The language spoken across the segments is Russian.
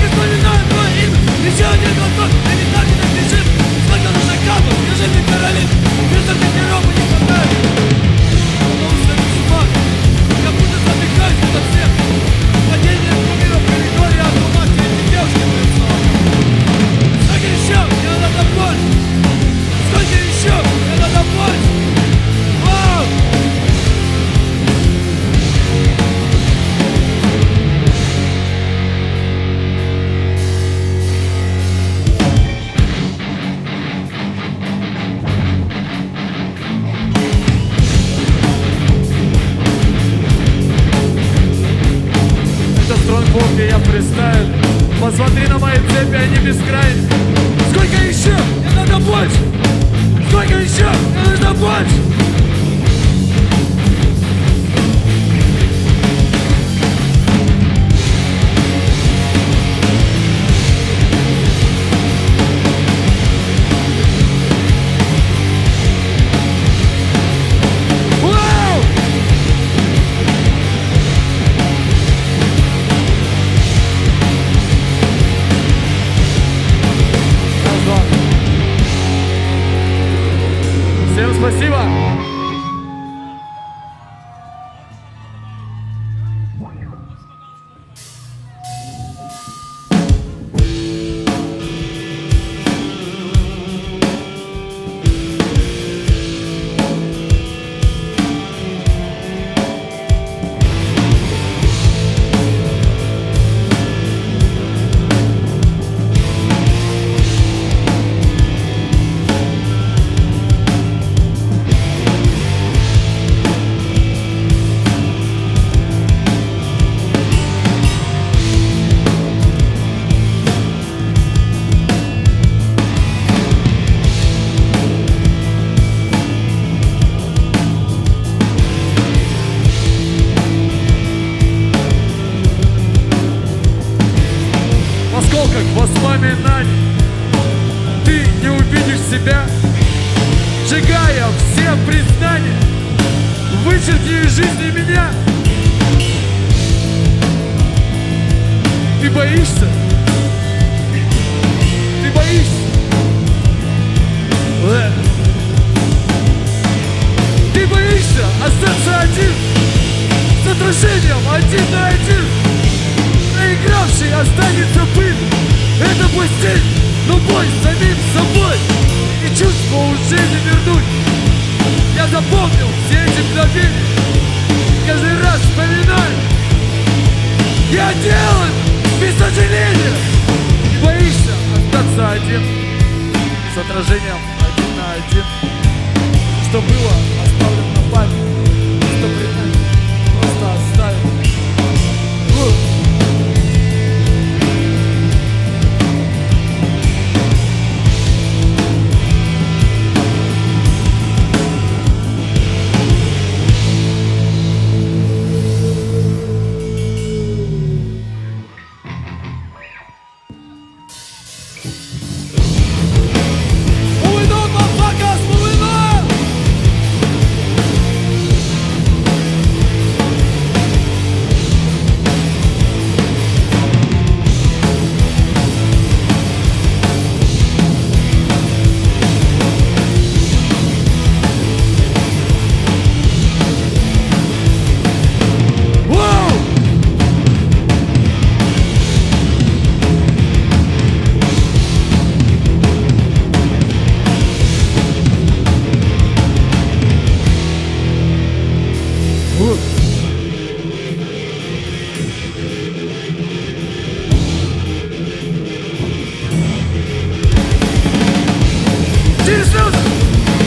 Только вспоминаю твое имя. Еще один глоток, а не так и так бежим. Сколько нужно капов, скажи мне, Каролин. Вместо гардероба не хватает. Потому что я с ума. Я будто задыхаюсь ото всех. Падение кумира в коридоре, а в ума эти девушки в лицо. Сколько еще? Мне надо больше. Сколько еще? Мне надо больше. Вау! Стронгбол, где я фристайл. Посмотри на мои цепи, они бескрайние. Сколько еще? Мне надо больше! Сколько еще? Мне нужно больше! Вау! Всем спасибо! В осколках воспоминаний ты не увидишь себя, сжигая все признания. Вычеркни из жизни меня. Ты боишься? Ты боишься? Ты боишься остаться один, с отражением 1 на 1. Проигравший останется пыль. Это постель, но бой с самим собой. И чувство уже не вернуть. Я запомнил все эти мгновения. Каждый раз вспоминаю. Я делаю без сожаления. Не боишься остаться один, с отражением 1 на 1. Что было, оставлено на память. Что принять, просто оставим.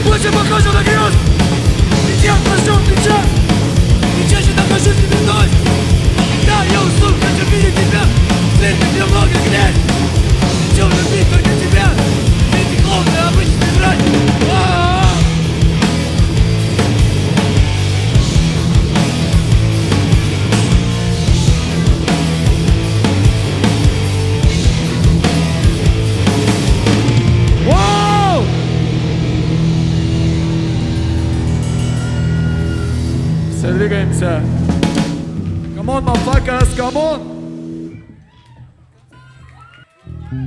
Больше похожу на грез. Ведь я прожжен плеча. И чаще нахожусь тебе вновь. Когда я усну, хочу видеть тебя. Слишком мне много грязь. Хочу любить только тебя. Эти клоуны обычный врач. Все двигаемся. Come on, motherfuckers, come on. Вау!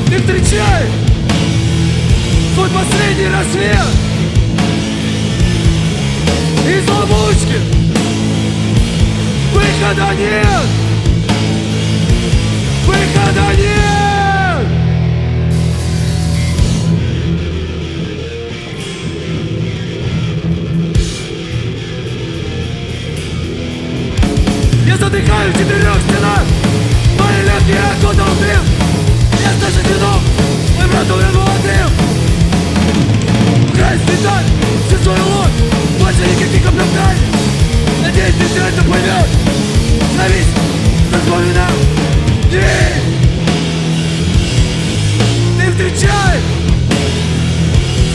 Ты встречай свой последний рассвет из ловушки. Выхода нет! Выхода нет! Я задыхаюсь в 4 стенах. Мои легкие окутал дым. Я зажжено, мой брат умер молодым. Украсть деталь, всю свою ложь, больше никаких оправданий. Надеюсь, ты все это поймешь. Становись, вспоминал. Ты встречай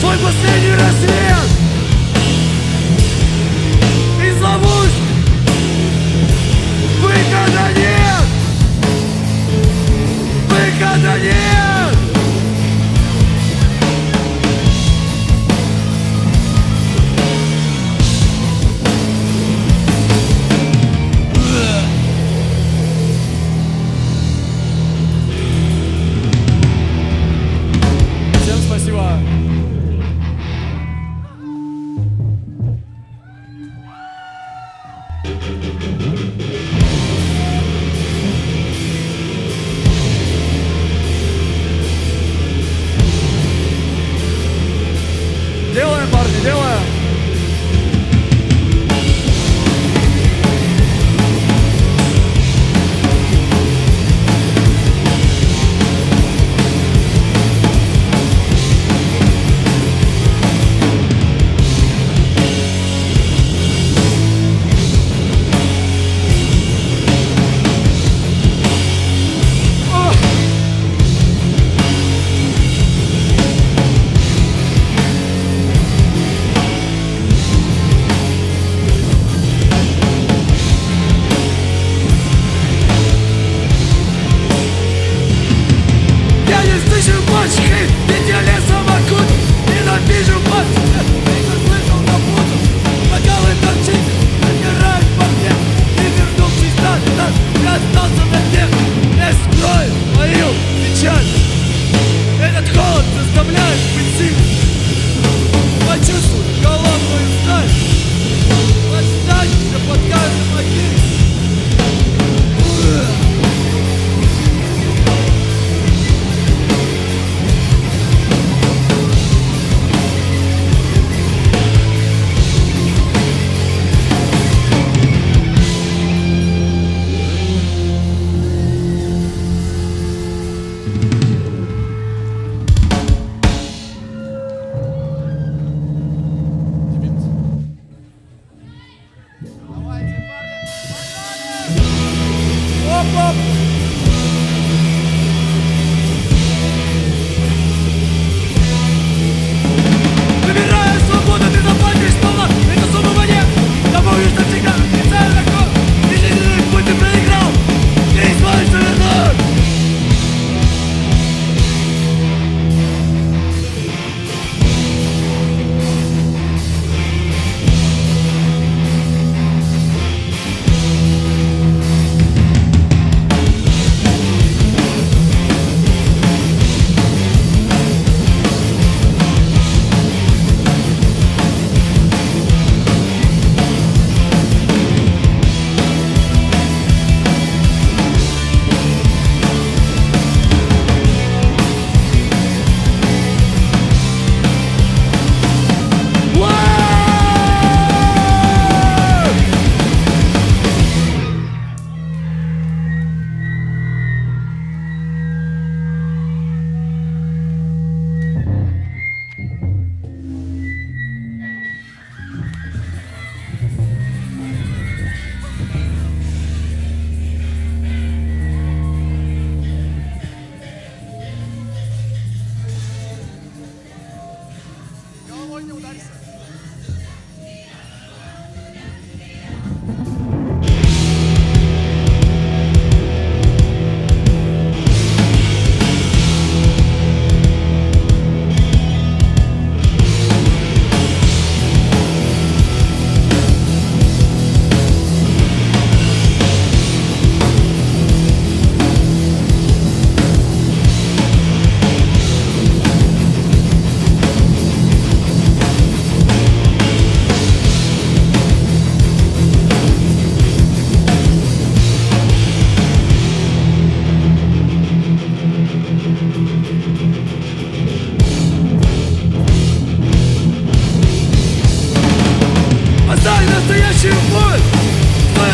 свой последний рассвет из ловушки. Выхода нет! Выхода нет!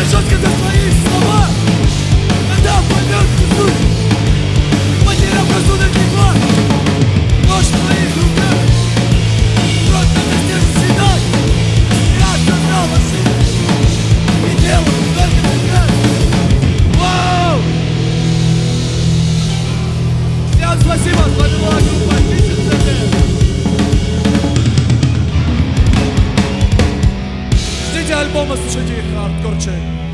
жестко за свои слова. Когда поймет суть, потеряв рассудок и глаз, нож в твоих руках, просто на стене седай. Я создал ошибку и делаю только прекрасно. Вау! Всем спасибо, с вами была группа Писец. Ждите альбома, слушайте их, хардкорчик.